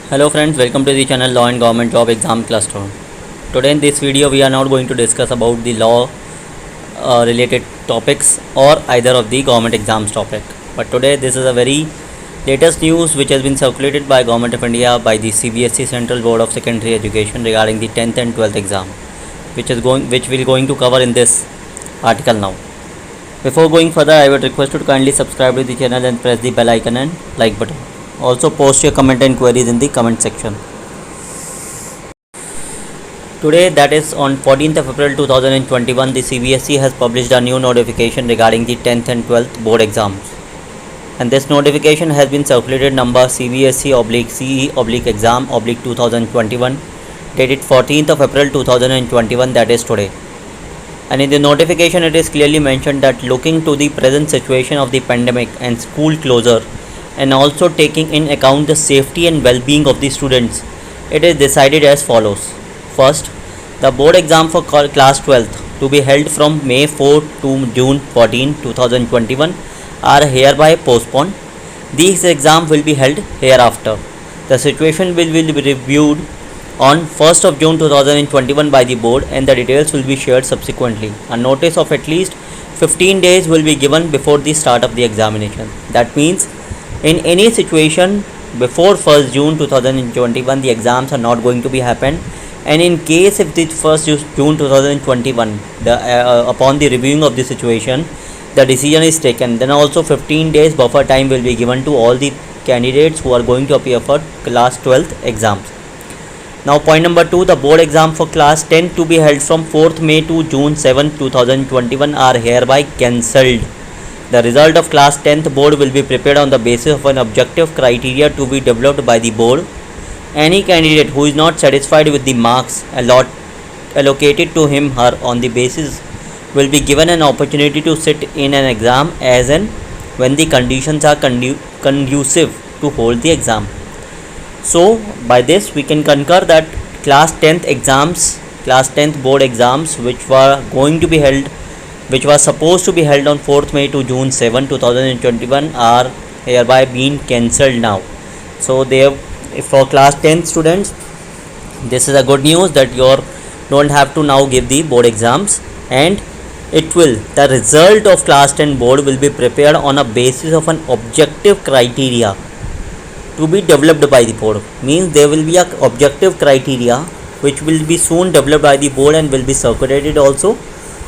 Hello friends, welcome to the channel Law and Government Job Exam Cluster. Today in this video we are not going to discuss about the law related topics or either of the government exams topic. But today this is a very latest news which has been circulated by Government of India by the CBSE Central Board of Secondary Education regarding the 10th and 12th exam, which we're going to cover in this article now. Before going further, I would request you to kindly subscribe to the channel and press the bell icon and like button. Also post your comment and queries in the comment section. Today, that is on 14th of April 2021, the CBSE has published a new notification regarding the 10th and 12th board exams. And this notification has been circulated number CBSE/CE/exam/2021 dated 14th of April 2021, that is today. And in the notification it is clearly mentioned that looking to the present situation of the pandemic and school closure and also taking in account the safety and well-being of the students, it is decided as follows. First, the board exam for class 12th to be held from May 4 to June 14, 2021 are hereby postponed. These exams will be held hereafter. The situation will be reviewed on 1st of June 2021 by the board and the details will be shared subsequently. A notice of at least 15 days will be given before the start of the examination. That means in any situation before 1st June 2021 the exams are not going to be happen, and in case if the 1st June 2021 upon the reviewing of the situation the decision is taken, then also 15 days buffer time will be given to all the candidates who are going to appear for class 12th exams. Now point number 2, the board exam for class 10 to be held from 4th May to June 7, 2021 are hereby cancelled. The result of class 10th board will be prepared on the basis of an objective criteria to be developed by the board. Any candidate who is not satisfied with the marks allocated to him/her on the basis will be given an opportunity to sit in an exam as and when the conditions are conducive to hold the exam. So by this we can concur that class 10th board exams which were supposed to be held on 4th May to June 7, 2021 are hereby being cancelled now. So for class 10th students, this is a good news that you don't have to now give the board exams, and the result of class 10 board will be prepared on a basis of an objective criteria to be developed by the board. Means there will be a objective criteria which will be soon developed by the board and will be circulated also,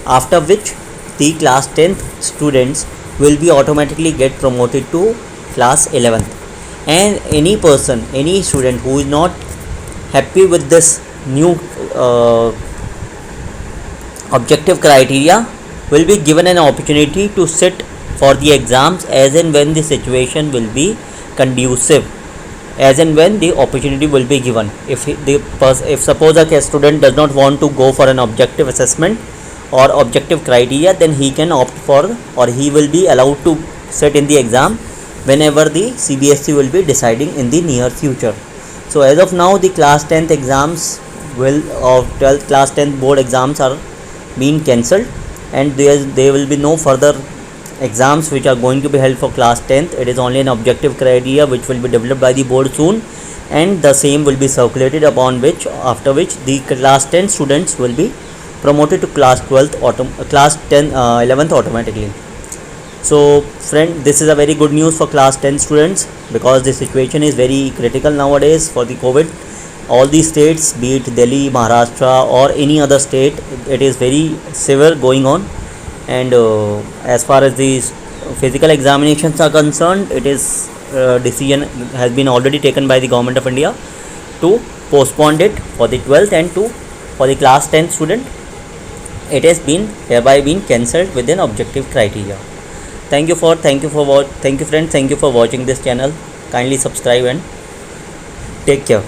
after which the class 10th students will be automatically get promoted to class 11th. And any student who is not happy with this new objective criteria will be given an opportunity to sit for the exams as and when the situation will be conducive, as and when the opportunity will be given. If suppose a student does not want to go for an objective assessment or objective criteria, then he can opt for, or he will be allowed to sit in the exam whenever the CBSE will be deciding in the near future. So as of now the class 10th exams class 10th board exams are being cancelled, and there will be no further exams which are going to be held for class 10th. It is only an objective criteria which will be developed by the board soon, and the same will be circulated, after which the class 10 students will be promoted to class 11th automatically. So friend, this is a very good news for class 10 students, because the situation is very critical nowadays for the COVID. All the states, be it Delhi, Maharashtra or any other state, it is very severe going on. And as far as these physical examinations are concerned, it is decision has been already taken by the Government of India to postpone it for the 12th, and for the class 10 student it has been hereby been cancelled with an objective criteria. Thank you friends, thank you for watching this channel. Kindly subscribe and take care.